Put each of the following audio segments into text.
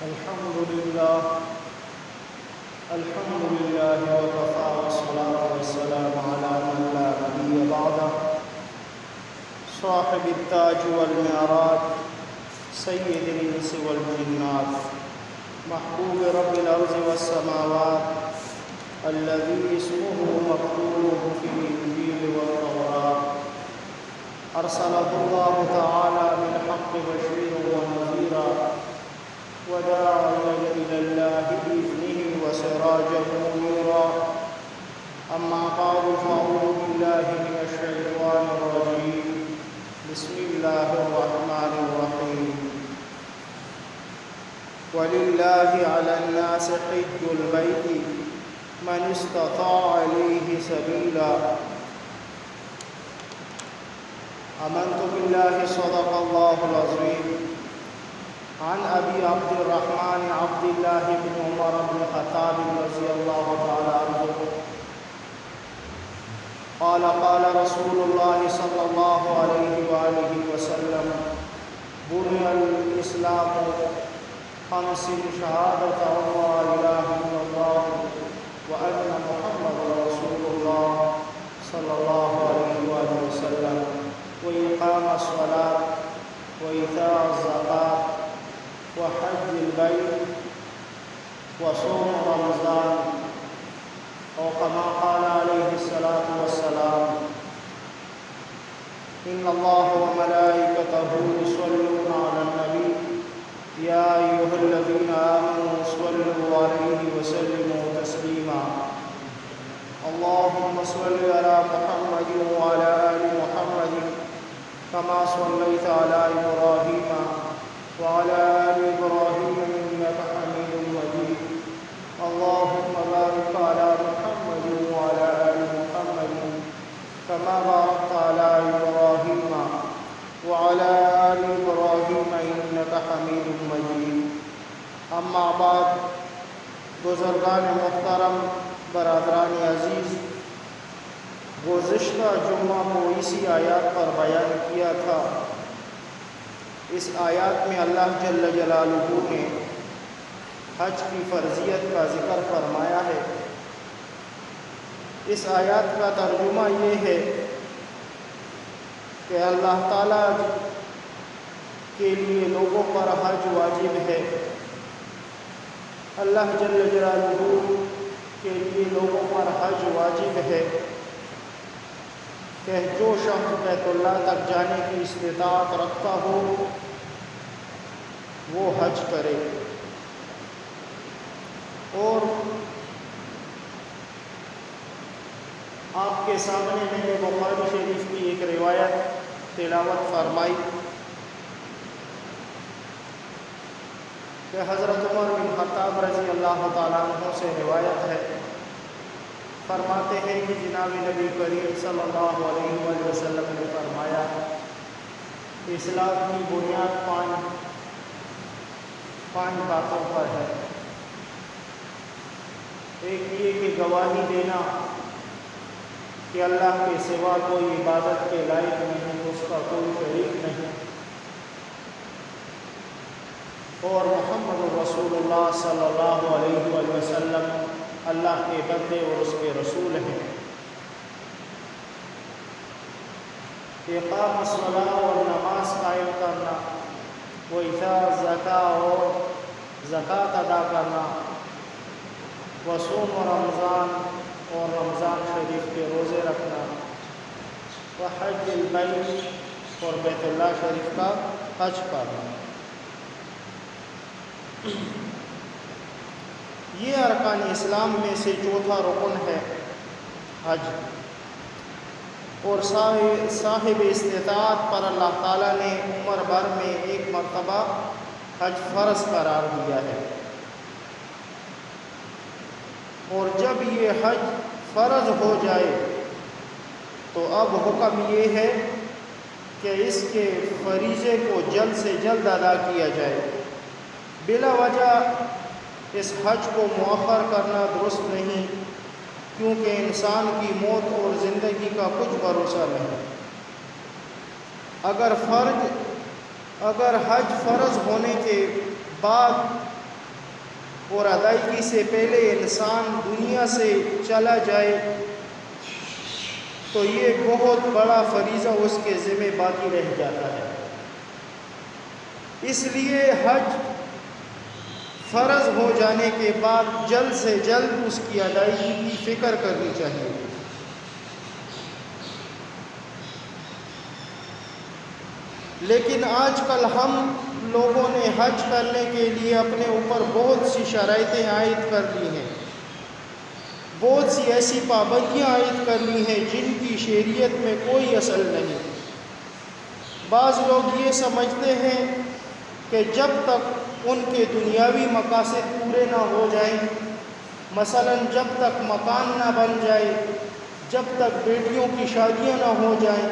الحمد لله وكفى والصلاة والسلام على من لا نبي بعده صاحب التاج والمعراج سيد الإنس والجنات محبوب رب الأرض والسماوات الذي اسمه مكتوب في الإنجيل والتوراة أرسله الله تعالى بالحق بشيرا ونذيرا وداعيا إلى الله بإذنه وسراجا منيرا أما بعد فأعوذ بالله من الشيطان الرجيم بسم الله الرحمن الرحيم ولله على الناس حج البيت من استطاع إليه سبيلا آمنت بالله صدق الله العظيم عن أبي عبد الرحمن عبد الله بن عمر بن الخطاب رضي الله تعالى عنه قال قال رسول الله صلى الله عليه وآله وسلم بني الإسلام خمس شهادة أن لا إله إلا الله وأن محمد رسول الله صلى الله عليه وآله وسلم وإقام الصلاة وإيتاء الزكاة وحج البيت وصوم رمضان أو كما قال عليه الصلاة والسلام إن الله وملائكته يصلون على النبي يا أيها الذين آمنوا صلوا عليه وسلموا تسليما اللهم صل على محمد وعلى آل محمد كما صليت على إبراهيم وعلى آل إبراهيم إنك حميد مجيد اللهم بارك على محمد وعلى آل محمد كما باركت على إبراهيم وعلى آل إبراهيم إنك حميد مجيد اما بعد بزرگان محترم برادران عزیز گزشتہ جمعہ کو اسی آیات پر بیان کیا تھا اس آیات میں اللہ جل جلالہ نے حج کی فرضیت کا ذکر فرمایا ہے اس آیات کا ترجمہ یہ ہے کہ اللہ تعالیٰ کے لیے لوگوں پر حج واجب ہے اللہ جل جلالہ کے لیے لوگوں پر حج واجب ہے کہ جو شخص بیت اللہ تک جانے کی استطاعت رکھتا ہو وہ حج کرے اور آپ کے سامنے میں نے بخاری شریف کی ایک روایت تلاوت فرمائی کہ حضرت عمر بن خطاب رضی اللہ تعالیٰ عنہ سے روایت ہے فرماتے ہیں کہ جناب نبی کریم صلی اللہ علیہ وآلہ وسلم نے فرمایا اسلام کی بنیاد پانچ باتوں پر ہے ایک یہ کہ گواہی دینا کہ اللہ کے سوا کوئی عبادت کے لائق نہیں اس کا کوئی شریک نہیں اور محمد رسول اللہ صلی اللہ علیہ وآلہ وسلم اللہ کے بندے اور اس کے رسول ہیں اقام الصلاۃ اور نماز قائم کرنا وایتاء الزکاۃ اور زکوٰۃ ادا کرنا وصوم رمضان اور رمضان شریف کے روزے رکھنا وحج البیت اور بیت اللہ شریف کا حج کرنا یہ ارکان اسلام میں سے چوتھا رکن ہے حج اور صاحب استطاعت پر اللہ تعالیٰ نے عمر بھر میں ایک مرتبہ حج فرض قرار دیا ہے اور جب یہ حج فرض ہو جائے تو اب حکم یہ ہے کہ اس کے فریضے کو جلد سے جلد ادا کیا جائے بلا وجہ اس حج کو مؤخر کرنا درست نہیں کیونکہ انسان کی موت اور زندگی کا کچھ بھروسہ نہیں اگر حج فرض ہونے کے بعد اور ادائیگی سے پہلے انسان دنیا سے چلا جائے تو یہ بہت بڑا فریضہ اس کے ذمہ باقی رہ جاتا ہے۔ اس لیے حج فرض ہو جانے کے بعد جلد سے جلد اس کی ادائیگی کی فکر کرنی چاہیے۔ لیکن آج کل ہم لوگوں نے حج کرنے کے لیے اپنے اوپر بہت سی شرائطیں عائد کر لی ہیں، بہت سی ایسی پابندیاں عائد کر لی ہیں جن کی شریعت میں کوئی اصل نہیں۔ بعض لوگ یہ سمجھتے ہیں کہ جب تک ان کے دنیاوی مقاصد پورے نہ ہو جائیں، مثلاً جب تک مکان نہ بن جائے، جب تک بیٹیوں کی شادیاں نہ ہو جائیں،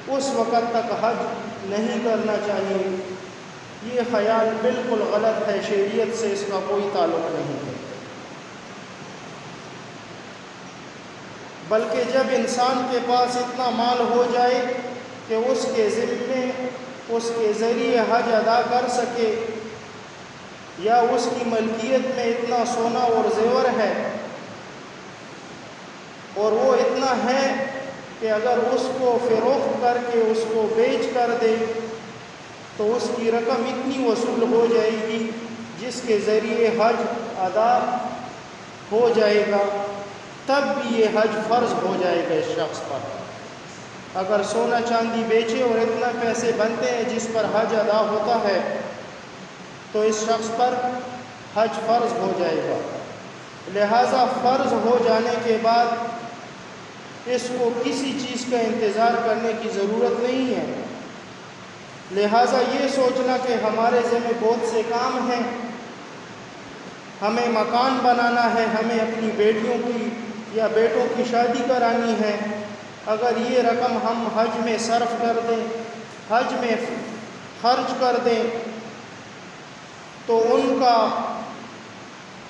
اس وقت تک حج نہیں کرنا چاہیے۔ یہ خیال بالکل غلط ہے، شریعت سے اس کا کوئی تعلق نہیں ہے۔ بلکہ جب انسان کے پاس اتنا مال ہو جائے کہ اس کے ذمے اس کے ذریعے حج ادا کر سکے، یا اس کی ملکیت میں اتنا سونا اور زیور ہے اور وہ اتنا ہے کہ اگر اس کو فروخت کر کے اس کو بیچ کر دے تو اس کی رقم اتنی وصول ہو جائے گی جس کے ذریعے حج ادا ہو جائے گا، تب بھی یہ حج فرض ہو جائے گا اس شخص پر۔ اگر سونا چاندی بیچے اور اتنا پیسے بنتے ہیں جس پر حج ادا ہوتا ہے تو اس شخص پر حج فرض ہو جائے گا۔ لہذا فرض ہو جانے کے بعد اس کو کسی چیز کا انتظار کرنے کی ضرورت نہیں ہے۔ لہذا یہ سوچنا کہ ہمارے ذمہ بہت سے کام ہیں، ہمیں مکان بنانا ہے، ہمیں اپنی بیٹیوں کی یا بیٹوں کی شادی کرانی ہے، اگر یہ رقم ہم حج میں صرف کر دیں، حج میں خرچ کر دیں تو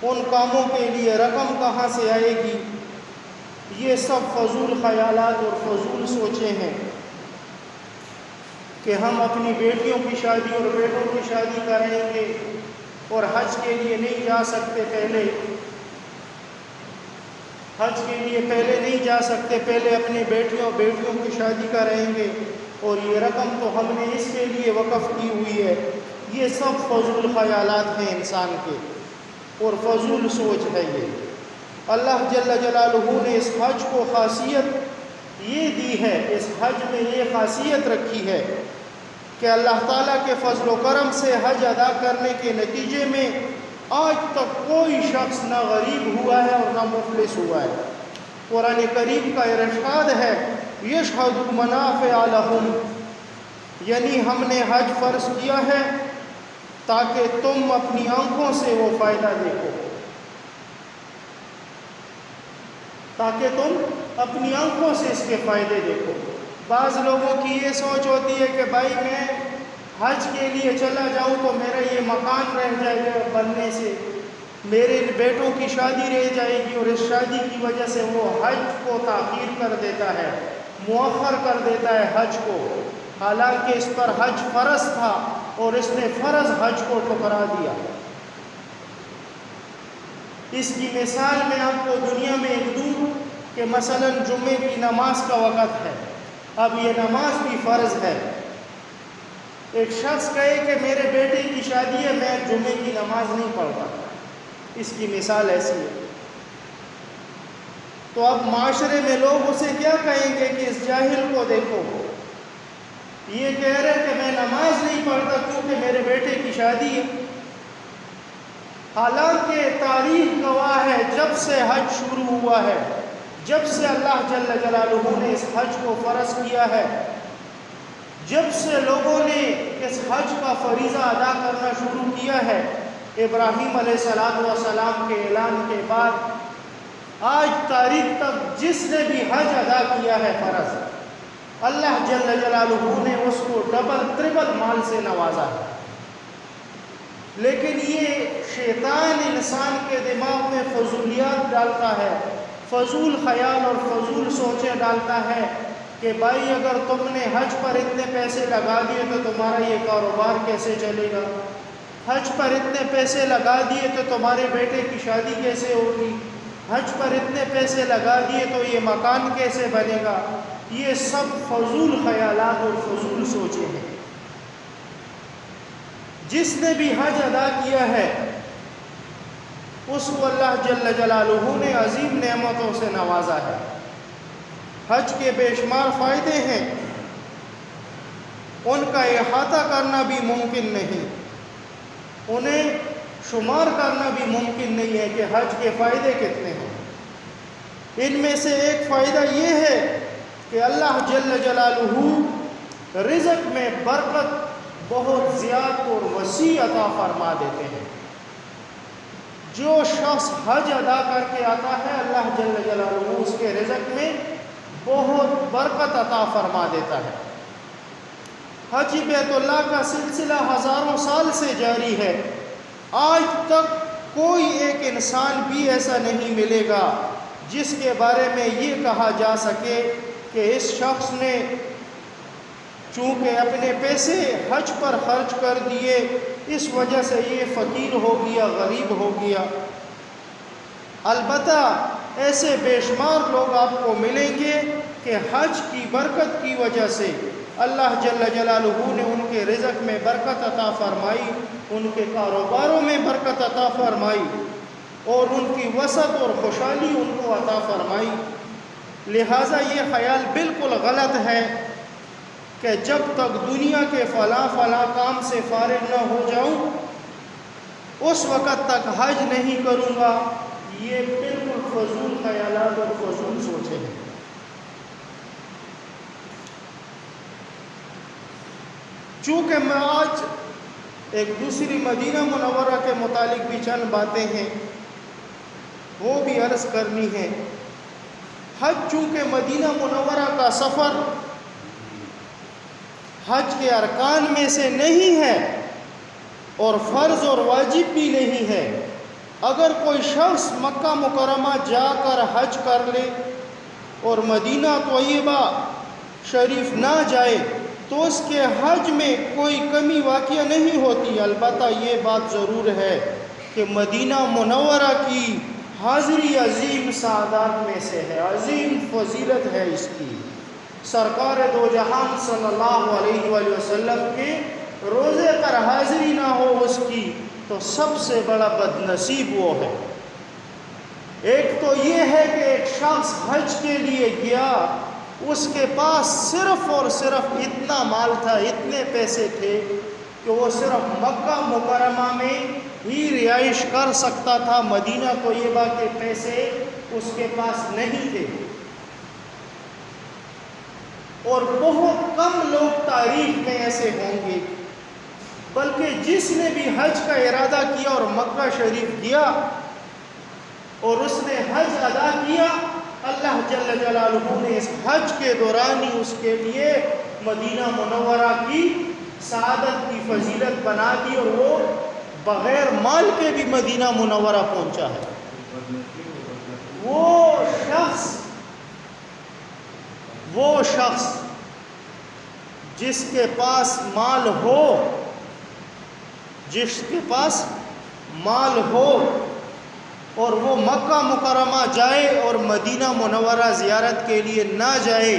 ان کاموں کے لیے رقم کہاں سے آئے گی؟ یہ سب فضول خیالات اور فضول سوچیں ہیں کہ ہم اپنی بیٹیوں کی شادی اور بیٹوں کی شادی کریں گے اور حج کے لیے نہیں جا سکتے، حج کے لیے پہلے نہیں جا سکتے، پہلے اپنی بیٹیوں کی شادی کریں گے اور یہ رقم تو ہم نے اس کے لیے وقف کی ہوئی ہے۔ یہ سب فضول خیالات ہیں انسان کے اور فضول سوچ ہے۔ یہ اللہ جل جلالہ نے اس حج کو خاصیت یہ دی ہے، اس حج میں یہ خاصیت رکھی ہے کہ اللہ تعالیٰ کے فضل و کرم سے حج ادا کرنے کے نتیجے میں آج تک کوئی شخص نہ غریب ہوا ہے اور نہ مفلس ہوا ہے۔ قرآن کریم کا ارشاد ہے یشہدوا منافع لہم، یعنی ہم نے حج فرض کیا ہے تاکہ تم اپنی آنکھوں سے وہ فائدہ دیکھو، تاکہ تم اپنی آنکھوں سے اس کے فائدے دیکھو۔ بعض لوگوں کی یہ سوچ ہوتی ہے کہ بھائی میں حج کے لیے چلا جاؤں تو میرا یہ مکان رہ جائے گا بننے سے، میرے بیٹوں کی شادی رہ جائے گی، اور اس شادی کی وجہ سے وہ حج کو تاخیر کر دیتا ہے، مؤخر کر دیتا ہے حج کو، حالانکہ اس پر حج فرض تھا اور اس نے فرض حج کو ٹھکرا دیا۔ اس کی مثال میں آپ کو دنیا میں ایک دوں کہ مثلا جمعے کی نماز کا وقت ہے، اب یہ نماز بھی فرض ہے، ایک شخص کہے کہ میرے بیٹے کی شادی ہے، میں جمعے کی نماز نہیں پڑھتا، اس کی مثال ایسی ہے۔ تو اب معاشرے میں لوگ اسے کیا کہیں گے کہ اس جاہل کو دیکھو، یہ کہہ رہے کہ میں نماز نہیں پڑھتا کیونکہ میرے بیٹے کی شادی ہے، حالانکہ تاریخ گواہ ہے جب سے حج شروع ہوا ہے، جب سے اللہ جل جلالہ نے اس حج کو فرض کیا ہے، جب سے لوگوں نے اس حج کا فریضہ ادا کرنا شروع کیا ہے، ابراہیم علیہ السلام کے اعلان کے بعد آج تاریخ تک جس نے بھی حج ادا کیا ہے فرض، اللہ جل جلالہ نے اس کو ڈبل ٹربل مال سے نوازا ہے۔ لیکن یہ شیطان انسان کے دماغ میں فضولیات ڈالتا ہے، فضول خیال اور فضول سوچیں ڈالتا ہے کہ بھائی اگر تم نے حج پر اتنے پیسے لگا دیے تو تمہارا یہ کاروبار کیسے چلے گا، حج پر اتنے پیسے لگا دیے تو تمہارے بیٹے کی شادی کیسے ہوگی، حج پر اتنے پیسے لگا دیے تو یہ مکان کیسے بنے گا، یہ سب فضول خیالات اور فضول سوچیں ہیں۔ جس نے بھی حج ادا کیا ہے اس کو اللہ جل جلالہ نے عظیم نعمتوں سے نوازا ہے۔ حج کے بے شمار فائدے ہیں، ان کا احاطہ کرنا بھی ممکن نہیں، انہیں شمار کرنا بھی ممکن نہیں ہے کہ حج کے فائدے کتنے ہیں۔ ان میں سے ایک فائدہ یہ ہے کہ اللہ جل جلالہ رزق میں برکت بہت زیادہ اور وسیع عطا فرما دیتے ہیں۔ جو شخص حج ادا کر کے آتا ہے اللہ جل جلالہ اس کے رزق میں بہت برکت عطا فرما دیتا ہے۔ حج بیت اللہ کا سلسلہ ہزاروں سال سے جاری ہے، آج تک کوئی ایک انسان بھی ایسا نہیں ملے گا جس کے بارے میں یہ کہا جا سکے کہ اس شخص نے چونکہ اپنے پیسے حج پر خرچ کر دیے اس وجہ سے یہ فقیر ہو گیا، غریب ہو گیا۔ البتہ ایسے بے شمار لوگ آپ کو ملیں گے کہ حج کی برکت کی وجہ سے اللہ جل جلالہ نے ان کے رزق میں برکت عطا فرمائی، ان کے کاروباروں میں برکت عطا فرمائی اور ان کی وسعت اور خوشحالی ان کو عطا فرمائی۔ لہٰذا یہ خیال بالکل غلط ہے کہ جب تک دنیا کے فلاں کام سے فارغ نہ ہو جاؤں اس وقت تک حج نہیں کروں گا، یہ بالکل فضول خیالات اور فضول سوچیں ہیں۔ چونکہ میں آج ایک دوسری مدینہ منورہ کے متعلق بھی چند باتیں ہیں وہ بھی عرض کرنی ہے۔ حج چونکہ مدینہ منورہ کا سفر حج کے ارکان میں سے نہیں ہے اور فرض اور واجب بھی نہیں ہے، اگر کوئی شخص مکہ مکرمہ جا کر حج کر لے اور مدینہ طیبہ شریف نہ جائے تو اس کے حج میں کوئی کمی واقع نہیں ہوتی۔ البتہ یہ بات ضرور ہے کہ مدینہ منورہ کی حاضری عظیم سعادات میں سے ہے، عظیم فضیلت ہے اس کی۔ سرکار دو جہان صلی اللہ علیہ وآلہ وسلم کے روزے پر حاضری نہ ہو اس کی تو سب سے بڑا بد نصیب وہ ہے۔ ایک تو یہ ہے کہ ایک شخص حج کے لیے گیا، اس کے پاس صرف اور صرف اتنا مال تھا، اتنے پیسے تھے کہ وہ صرف مکہ مکرمہ میں ہی رہائش کر سکتا تھا، مدینہ طیبہ کے پیسے اس کے پاس نہیں تھے۔ اور بہت کم لوگ تاریخ میں ایسے ہوں گے، بلکہ جس نے بھی حج کا ارادہ کیا اور مکہ شریف گیا اور اس نے حج ادا کیا، اللہ جل جلالہ نے اس حج کے دوران ہی اس کے لیے مدینہ منورہ کی سعادت کی فضیلت بنا دی اور وہ بغیر مال کے بھی مدینہ منورہ پہنچا ہے۔ وہ شخص جس کے پاس مال ہو اور وہ مکہ مکرمہ جائے اور مدینہ منورہ زیارت کے لیے نہ جائے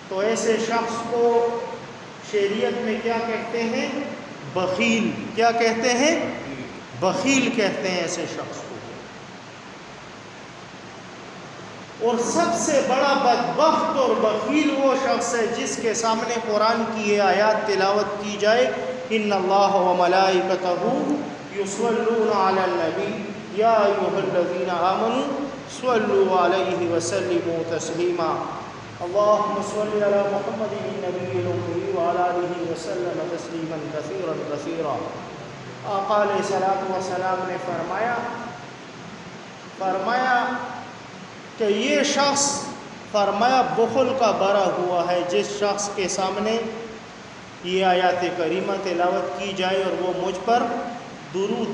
تو ایسے شخص کو شریعت میں کیا کہتے ہیں؟ بخیل۔ کیا کہتے ہیں؟ بخیل کہتے ہیں ایسے شخص کو۔ اور سب سے بڑا بدبخت اور بخیل وہ شخص ہے جس کے سامنے قرآن کی یہ آیات تلاوت کی جائے، ان اللہ و ملائکتہ یصلون علی النبی یا ایھا الذین آمنوا صلوا علیہ وسلموا تسلیما اللہم صل علی محمد النبی الامی وعلی آلہ وسلم تسلیما کثیرا کثیرا۔ آقا علیہ الصلوۃ والسلام نے فرمایا کہ یہ شخص بخل کا بھرا ہوا ہے جس شخص کے سامنے یہ آیات کریمہ تلاوت کی جائے اور وہ مجھ پر درود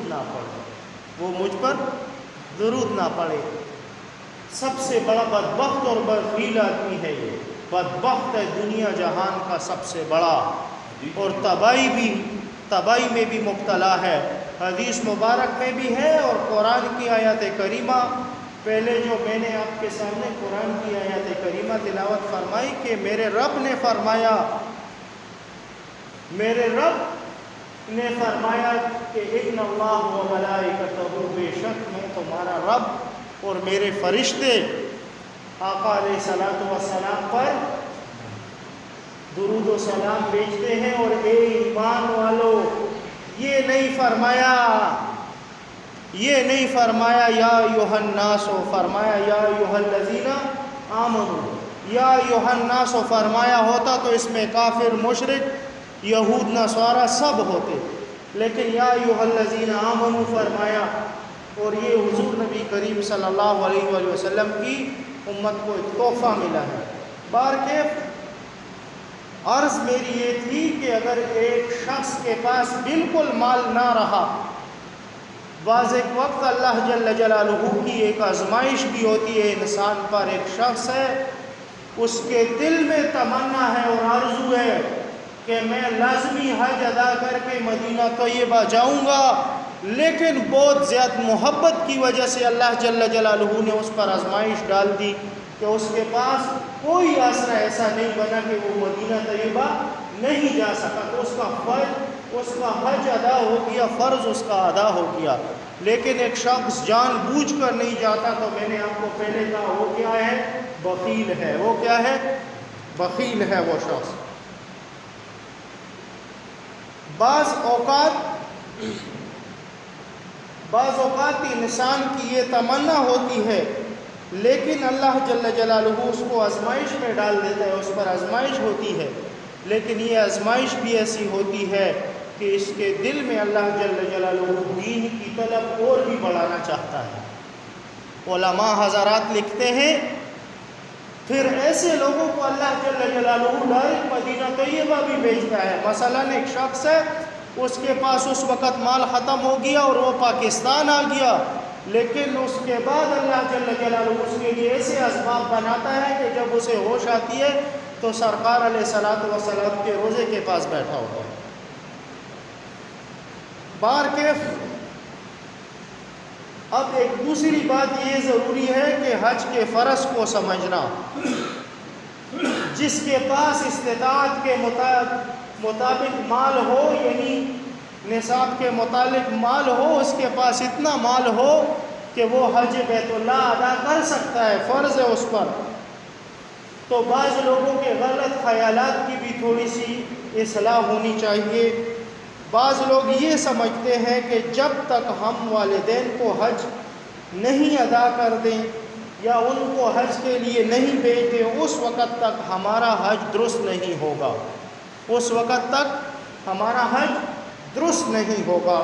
نہ پڑے، سب سے بڑا بدبخت اور بخیل آدمی ہے یہ، بدبخت ہے دنیا جہان کا سب سے بڑا، اور تباہی بھی تباہی میں بھی مبتلا ہے۔ حدیث مبارک میں بھی ہے اور قرآن کی آیات کریمہ، پہلے جو میں نے آپ کے سامنے قرآن کی آیات کریمہ تلاوت فرمائی کہ میرے رب نے فرمایا کہ اِنَّ اللَّهَ وَمَلَائِكَتَهُ، بے شک میں تمہارا رب اور میرے فرشتے آقا علیہ الصلوۃ والسلام پر درود و سلام بھیجتے ہیں۔ اور اے ایمان والو، یہ نہیں فرمایا یا ایھا الناس، فرمایا یا ایھا الذین آمنوا۔ یا ایھا الناس فرمایا ہوتا تو اس میں کافر، مشرک، یہود، نصارہ سب ہوتے، لیکن یا ایھا الذین آمنوا فرمایا، اور یہ حضور نبی کریم صلی اللہ علیہ وآلہ وسلم کی امت کو ایک تحفہ ملا ہے۔ بارکیف عرض میری یہ تھی کہ اگر ایک شخص کے پاس بالکل مال نہ رہا، بعض ایک وقت اللہ جل جلالہ کی ایک آزمائش بھی ہوتی ہے انسان پر۔ ایک شخص ہے، اس کے دل میں تمنا ہے اور آرزو ہے کہ میں لازمی حج ادا کر کے مدینہ طیبہ جاؤں گا، لیکن بہت زیادہ محبت کی وجہ سے اللہ جل جلالہ نے اس پر آزمائش ڈال دی کہ اس کے پاس کوئی آسرا ایسا نہیں بنا کہ وہ مدینہ طیبہ نہیں جا سکا، تو اس کا حج ادا ہو گیا، فرض اس کا ادا ہو گیا۔ لیکن ایک شخص جان بوجھ کر نہیں جاتا، تو میں نے آپ کو پہلے کہا وہ کیا ہے؟ بخیل ہے۔ وہ کیا ہے؟ بخیل ہے وہ شخص۔ بعض اوقات انسان کی یہ تمنا ہوتی ہے، لیکن اللہ جل جلالہ اس کو آزمائش میں ڈال دیتا ہے، اس پر آزمائش ہوتی ہے، لیکن یہ آزمائش بھی ایسی ہوتی ہے کہ اس کے دل میں اللہ جل جلالہ دین کی طلب اور بھی بڑھانا چاہتا ہے۔ علماء حضرات لکھتے ہیں پھر ایسے لوگوں کو اللہ جل جلالہ ڈائریکٹ مدینہ طیبہ بھی بھیجتا ہے۔ مثلا ایک شخص ہے، اس کے پاس اس وقت مال ختم ہو گیا اور وہ پاکستان آ گیا، لیکن اس کے بعد اللہ جل جلالہ اس کے لیے ایسے اسباب بناتا ہے کہ جب اسے ہوش آتی ہے تو سرکار علیہ الصلوۃ والسلام کے روضے کے پاس بیٹھا ہوتا ہے۔ بارکیف اب ایک دوسری بات یہ ضروری ہے کہ حج کے فرض کو سمجھنا۔ جس کے پاس استطاعت کے مطابق مال ہو، یعنی نصاب کے متعلق مال ہو، اس کے پاس اتنا مال ہو کہ وہ حج بیت اللہ ادا کر سکتا ہے، فرض ہے اس پر، تو بعض لوگوں کے غلط خیالات کی بھی تھوڑی سی اصلاح ہونی چاہیے۔ بعض لوگ یہ سمجھتے ہیں کہ جب تک ہم والدین کو حج نہیں ادا کر دیں یا ان کو حج کے لیے نہیں بھیج دیں، اس وقت تک ہمارا حج درست نہیں ہوگا، اس وقت تک ہمارا حج درست نہیں ہوگا۔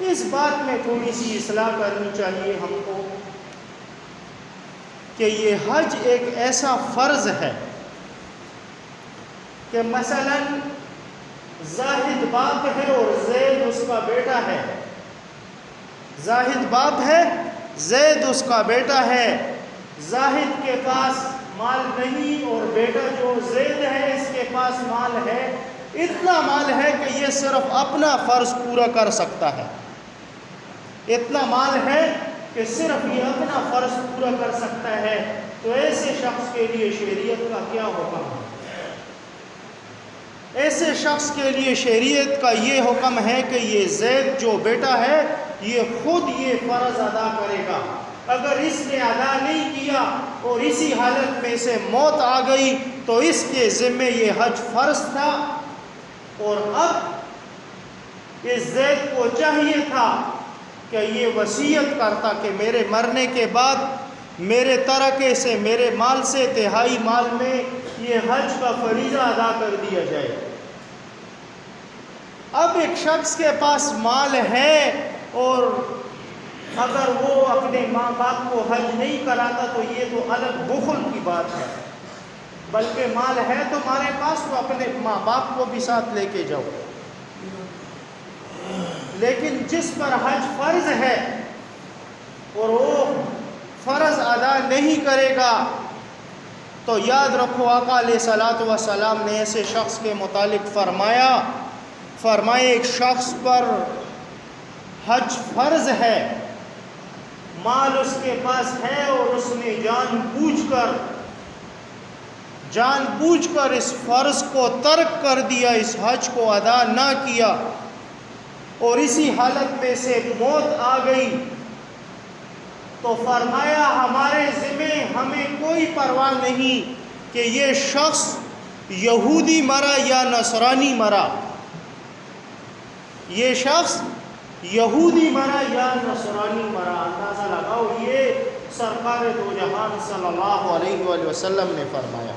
اس بات میں تھوڑی سی اصلاح کرنی چاہیے ہم کو کہ یہ حج ایک ایسا فرض ہے کہ مثلاً زاہد باپ ہے اور زید اس کا بیٹا ہے، زاہد باپ ہے، زید اس کا بیٹا ہے، زاہد کے پاس مال نہیں اور بیٹا جو زید ہے اس کے پاس مال ہے، اتنا مال ہے کہ یہ صرف اپنا فرض پورا کر سکتا ہے، اتنا مال ہے کہ صرف یہ اپنا فرض پورا کر سکتا ہے، تو ایسے شخص کے لیے شریعت کا کیا حکم ہے؟ ایسے شخص کے لیے شریعت کا یہ حکم ہے کہ یہ زید جو بیٹا ہے یہ خود یہ فرض ادا کرے گا۔ اگر اس نے ادا نہیں کیا اور اسی حالت میں سے موت آ گئی تو اس کے ذمے یہ حج فرض تھا، اور اب اس زید کو چاہیے تھا کہ یہ وصیت کرتا کہ میرے مرنے کے بعد میرے ترکے سے، میرے مال سے تہائی مال میں یہ حج کا فریضہ ادا کر دیا جائے۔ اب ایک شخص کے پاس مال ہے اور اگر وہ اپنے ماں باپ کو حج نہیں کراتا تو یہ تو الگ بخل کی بات ہے، بلکہ مال ہے تمہارے پاس تو اپنے ماں باپ کو بھی ساتھ لے کے جاؤ۔ لیکن جس پر حج فرض ہے اور وہ فرض ادا نہیں کرے گا تو یاد رکھو آقا علیہ الصلوۃ والسلام نے ایسے شخص کے متعلق فرمایا فرمائے ایک شخص پر حج فرض ہے، مال اس کے پاس ہے اور اس نے جان بوجھ کر اس فرض کو ترک کر دیا، اس حج کو ادا نہ کیا، اور اسی حالت میں سے موت آ گئی، تو فرمایا ہمارے ذمہ ہمیں کوئی پرواہ نہیں کہ یہ شخص یہودی مرا یا نصرانی مرا، یہ شخص یہودی مرا یا نصرانی مرا۔ اندازہ لگاؤ، یہ سرکار دو جہان صلی اللہ علیہ وآلہ وسلم نے فرمایا۔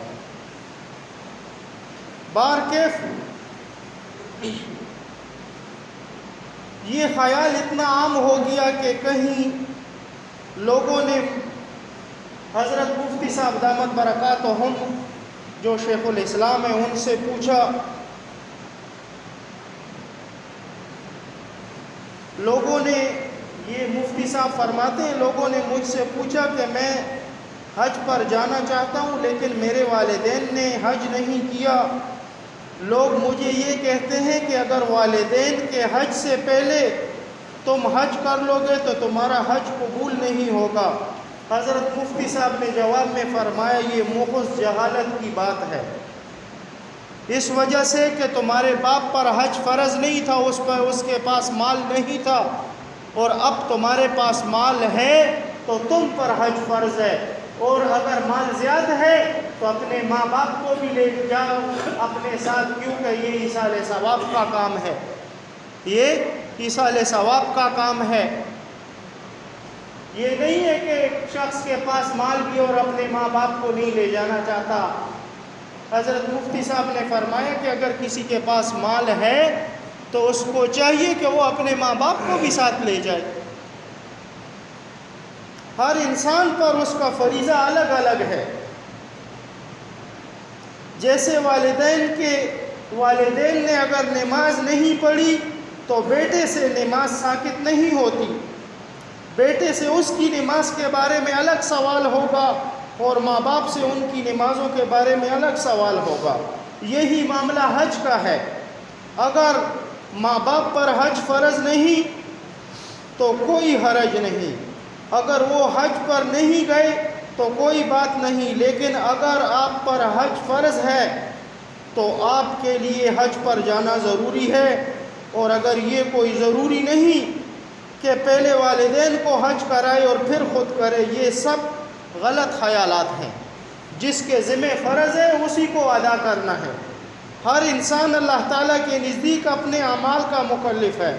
بارکیف یہ خیال اتنا عام ہو گیا کہ کہیں لوگوں نے حضرت مفتی صاحب دامت برکاتہم جو شیخ الاسلام ہیں ان سے پوچھا، لوگوں نے، یہ مفتی صاحب فرماتے ہیں، لوگوں نے مجھ سے پوچھا کہ میں حج پر جانا چاہتا ہوں لیکن میرے والدین نے حج نہیں کیا۔ لوگ مجھے یہ کہتے ہیں کہ اگر والدین کے حج سے پہلے تم حج کر لو گے تو تمہارا حج قبول نہیں ہوگا۔ حضرت مفتی صاحب نے جواب میں فرمایا یہ محض جہالت کی بات ہے، اس وجہ سے کہ تمہارے باپ پر حج فرض نہیں تھا، اس کے پاس مال نہیں تھا، اور اب تمہارے پاس مال ہے تو تم پر حج فرض ہے، اور اگر مال زیادہ ہے تو اپنے ماں باپ کو بھی لے جاؤ اپنے ساتھ، کیونکہ یہ ایصال ثواب کا کام ہے، یہ ایصال ثواب کا کام ہے۔ یہ نہیں ہے کہ ایک شخص کے پاس مال بھی اور اپنے ماں باپ کو نہیں لے جانا چاہتا۔ حضرت مفتی صاحب نے فرمایا کہ اگر کسی کے پاس مال ہے تو اس کو چاہیے کہ وہ اپنے ماں باپ کو بھی ساتھ لے جائے۔ ہر انسان پر اس کا فریضہ الگ الگ ہے۔ جیسے والدین نے اگر نماز نہیں پڑھی تو بیٹے سے نماز ساقط نہیں ہوتی، بیٹے سے اس کی نماز کے بارے میں الگ سوال ہوگا اور ماں باپ سے ان کی نمازوں کے بارے میں الگ سوال ہوگا۔ یہی معاملہ حج کا ہے۔ اگر ماں باپ پر حج فرض نہیں تو کوئی حرج نہیں، اگر وہ حج پر نہیں گئے تو کوئی بات نہیں، لیکن اگر آپ پر حج فرض ہے تو آپ کے لیے حج پر جانا ضروری ہے، اور اگر یہ کوئی ضروری نہیں کہ پہلے والدین کو حج کرائے اور پھر خود کرے، یہ سب غلط خیالات ہیں۔ جس کے ذمہ فرض ہے اسی کو ادا کرنا ہے۔ ہر انسان اللہ تعالیٰ کے نزدیک اپنے اعمال کا مکلف ہے،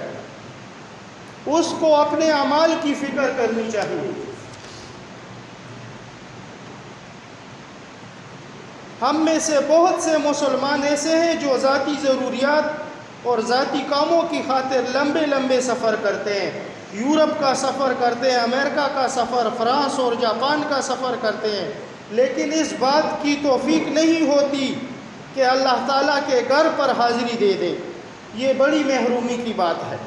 اس کو اپنے اعمال کی فکر کرنی چاہیے۔ ہم میں سے بہت سے مسلمان ایسے ہیں جو ذاتی ضروریات اور ذاتی کاموں کی خاطر لمبے لمبے سفر کرتے ہیں، یورپ کا سفر کرتے ہیں، امریکہ کا سفر، فرانس اور جاپان کا سفر کرتے ہیں، لیکن اس بات کی توفیق نہیں ہوتی کہ اللہ تعالیٰ کے گھر پر حاضری دے دیں۔ یہ بڑی محرومی کی بات ہے۔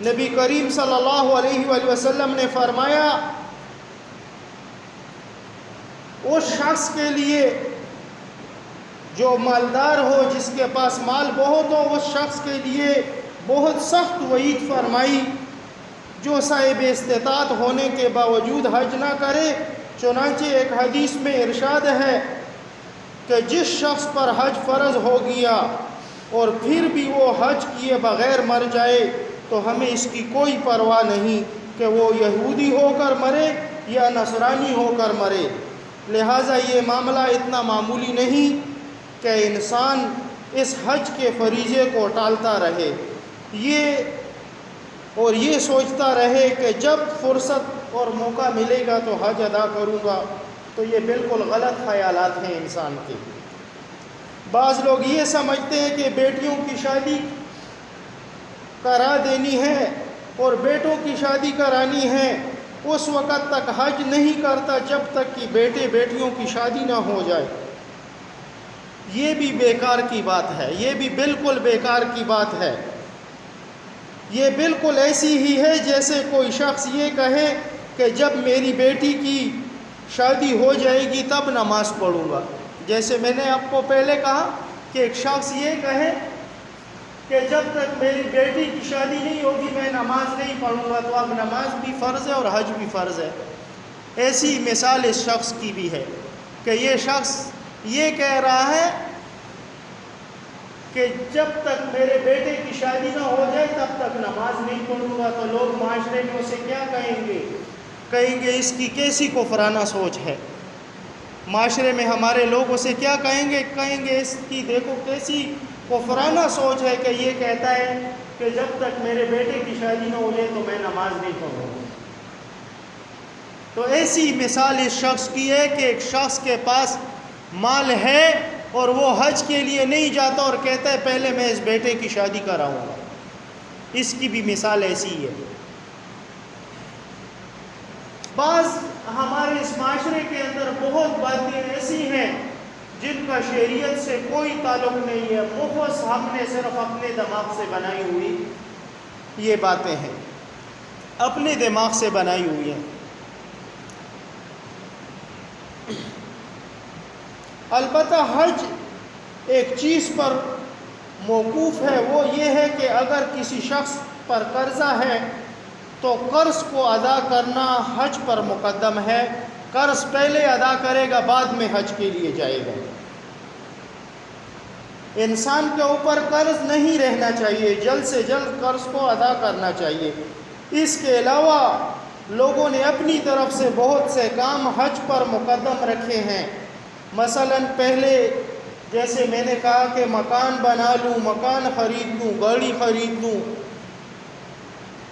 نبی کریم صلی اللہ علیہ وآلہ وسلم نے فرمایا اس شخص کے لیے جو مالدار ہو، جس کے پاس مال بہت ہو، اس شخص کے لیے بہت سخت وعید فرمائی جو صاحب استطاعت ہونے کے باوجود حج نہ کرے۔ چنانچہ ایک حدیث میں ارشاد ہے کہ جس شخص پر حج فرض ہو گیا اور پھر بھی وہ حج کیے بغیر مر جائے تو ہمیں اس کی کوئی پرواہ نہیں کہ وہ یہودی ہو کر مرے یا نصرانی ہو کر مرے۔ لہٰذا یہ معاملہ اتنا معمولی نہیں کہ انسان اس حج کے فریضے کو ٹالتا رہے، یہ سوچتا رہے کہ جب فرصت اور موقع ملے گا تو حج ادا کروں گا، تو یہ بالکل غلط خیالات ہیں انسان کے۔ بعض لوگ یہ سمجھتے ہیں کہ بیٹیوں کی شادی کرا دینی ہے اور بیٹوں کی شادی کرانی ہے، اس وقت تک حج نہیں کرتا جب تک کہ بیٹے بیٹیوں کی شادی نہ ہو جائے۔ یہ بھی بیکار کی بات ہے، یہ بھی بالکل بیکار کی بات ہے۔ یہ بالکل ایسی ہی ہے جیسے کوئی شخص یہ کہے کہ جب میری بیٹی کی شادی ہو جائے گی تب نماز پڑھوں گا۔ جیسے میں نے آپ کو پہلے کہا کہ ایک شخص یہ کہے کہ جب تک میری بیٹی کی شادی نہیں ہوگی میں نماز نہیں پڑھوں گا، تو اب نماز بھی فرض ہے اور حج بھی فرض ہے۔ ایسی مثال اس شخص کی بھی ہے کہ یہ شخص یہ کہہ رہا ہے کہ جب تک میرے بیٹے کی شادی نہ ہو جائے تب تک نماز نہیں پڑھوں گا، تو لوگ معاشرے میں اسے کیا کہیں گے؟ کہیں گے اس کی کیسی کفرانہ سوچ ہے۔ معاشرے میں ہمارے لوگ اسے کیا کہیں گے؟ کہیں گے اس کی دیکھو کیسی کفرانہ سوچ ہے کہ یہ کہتا ہے کہ جب تک میرے بیٹے کی شادی نہ ہو جائے تو میں نماز نہیں پڑھوں گا۔ تو ایسی مثال اس شخص کی ہے کہ ایک شخص کے پاس مال ہے اور وہ حج کے لیے نہیں جاتا اور کہتا ہے پہلے میں اس بیٹے کی شادی کراؤں گا۔ اس کی بھی مثال ایسی ہے۔ بعض ہمارے اس معاشرے کے اندر بہت باتیں ایسی ہیں جن کا شریعت سے کوئی تعلق نہیں ہے، محض ہم نے صرف اپنے دماغ سے بنائی ہوئی یہ باتیں ہیں، اپنے دماغ سے بنائی ہوئی ہیں۔ البتہ حج ایک چیز پر موقوف ہے، وہ یہ ہے کہ اگر کسی شخص پر قرضہ ہے تو قرض کو ادا کرنا حج پر مقدم ہے۔ قرض پہلے ادا کرے گا، بعد میں حج کے لیے جائے گا۔ انسان کے اوپر قرض نہیں رہنا چاہیے، جلد سے جلد قرض کو ادا کرنا چاہیے۔ اس کے علاوہ لوگوں نے اپنی طرف سے بہت سے کام حج پر مقدم رکھے ہیں۔ مثلا پہلے جیسے میں نے کہا کہ مکان بنا لوں، مکان خرید لوں، گاڑی خرید لوں،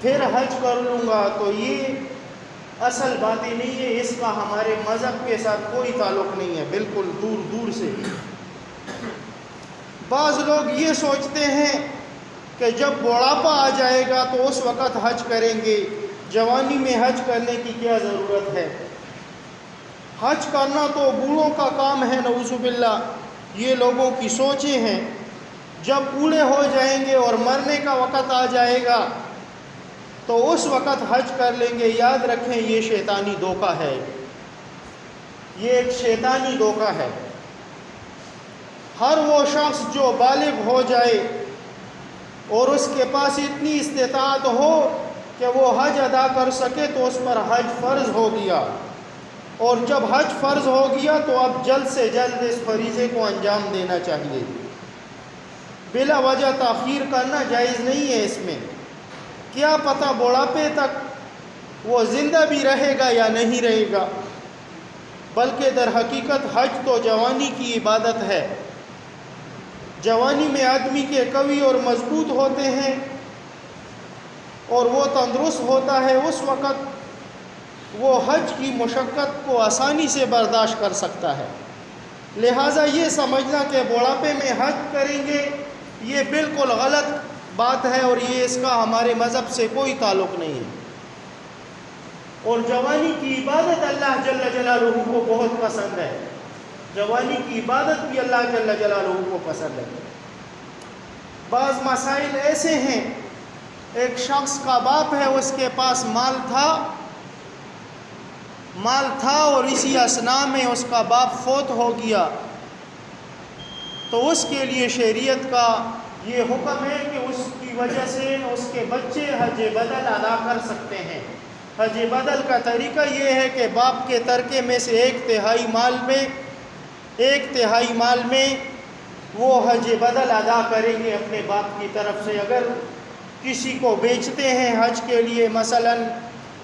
پھر حج کر لوں گا، تو یہ اصل باتیں نہیں ہے، اس کا ہمارے مذہب کے ساتھ کوئی تعلق نہیں ہے، بالکل دور دور سے۔ بعض لوگ یہ سوچتے ہیں کہ جب بڑھاپا آ جائے گا تو اس وقت حج کریں گے، جوانی میں حج کرنے کی کیا ضرورت ہے؟ حج کرنا تو بوڑھوں کا کام ہے، نعوذ باللہ، یہ لوگوں کی سوچیں ہیں۔ جب بوڑھے ہو جائیں گے اور مرنے کا وقت آ جائے گا تو اس وقت حج کر لیں گے۔ یاد رکھیں یہ شیطانی دھوکہ ہے، یہ ایک شیطانی دھوکہ ہے۔ ہر وہ شخص جو بالغ ہو جائے اور اس کے پاس اتنی استطاعت ہو کہ وہ حج ادا کر سکے تو اس پر حج فرض ہو گیا، اور جب حج فرض ہو گیا تو اب جلد سے جلد اس فریضے کو انجام دینا چاہیے۔ بلا وجہ تاخیر کرنا جائز نہیں ہے۔ اس میں کیا پتہ بڑھاپے تک وہ زندہ بھی رہے گا یا نہیں رہے گا، بلکہ در حقیقت حج تو جوانی کی عبادت ہے۔ جوانی میں آدمی کے قوی اور مضبوط ہوتے ہیں اور وہ تندرست ہوتا ہے، اس وقت وہ حج کی مشقت کو آسانی سے برداشت کر سکتا ہے۔ لہٰذا یہ سمجھنا کہ بڑھاپے میں حج کریں گے یہ بالکل غلط بات ہے، اور یہ اس کا ہمارے مذہب سے کوئی تعلق نہیں ہے۔ اور جوانی کی عبادت اللہ جل جلالہ کو بہت پسند ہے، جوانی کی عبادت بھی اللہ جل جلالہ کو پسند ہے۔ بعض مسائل ایسے ہیں، ایک شخص کا باپ ہے، اس کے پاس مال تھا اور اسی اثناء میں اس کا باپ فوت ہو گیا، تو اس کے لیے شریعت کا یہ حکم ہے کہ اس کی وجہ سے اس کے بچے حج بدل ادا کر سکتے ہیں۔ حج بدل کا طریقہ یہ ہے کہ باپ کے ترکے میں سے ایک تہائی مال میں وہ حج بدل ادا کریں گے اپنے باپ کی طرف سے۔ اگر کسی کو بیچتے ہیں حج کے لیے، مثلا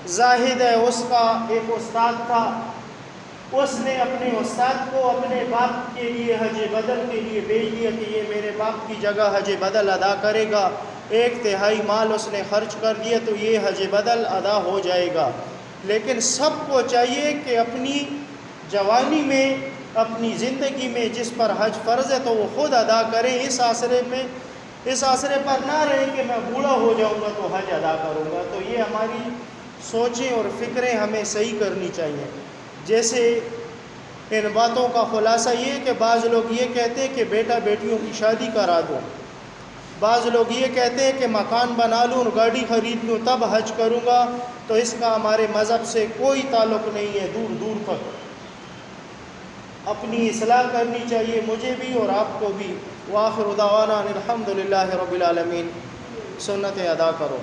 زاہد ہے، اس کا ایک استاد تھا، اس نے اپنے استاد کو اپنے باپ کے لیے حج بدل کے لیے بھیج دیا کہ یہ میرے باپ کی جگہ حج بدل ادا کرے گا، 1/3 مال اس نے خرچ کر دیا تو یہ حج بدل ادا ہو جائے گا۔ لیکن سب کو چاہیے کہ اپنی جوانی میں، اپنی زندگی میں جس پر حج فرض ہے تو وہ خود ادا کریں، اس آسرے پر نہ رہے کہ میں بوڑھا ہو جاؤں گا تو حج ادا کروں گا۔ تو یہ ہماری سوچیں اور فکریں ہمیں صحیح کرنی چاہیے۔ جیسے ان باتوں کا خلاصہ یہ کہ بعض لوگ یہ کہتے ہیں کہ بیٹا بیٹیوں کی شادی کرا دو، بعض لوگ یہ کہتے ہیں کہ مکان بنا لوں اور گاڑی خرید لوں تب حج کروں گا، تو اس کا ہمارے مذہب سے کوئی تعلق نہیں ہے۔ دور دور تک اپنی اصلاح کرنی چاہیے، مجھے بھی اور آپ کو بھی۔ وآخر دعوانا ان الحمد للہ رب العالمین۔ سنتیں ادا کرو۔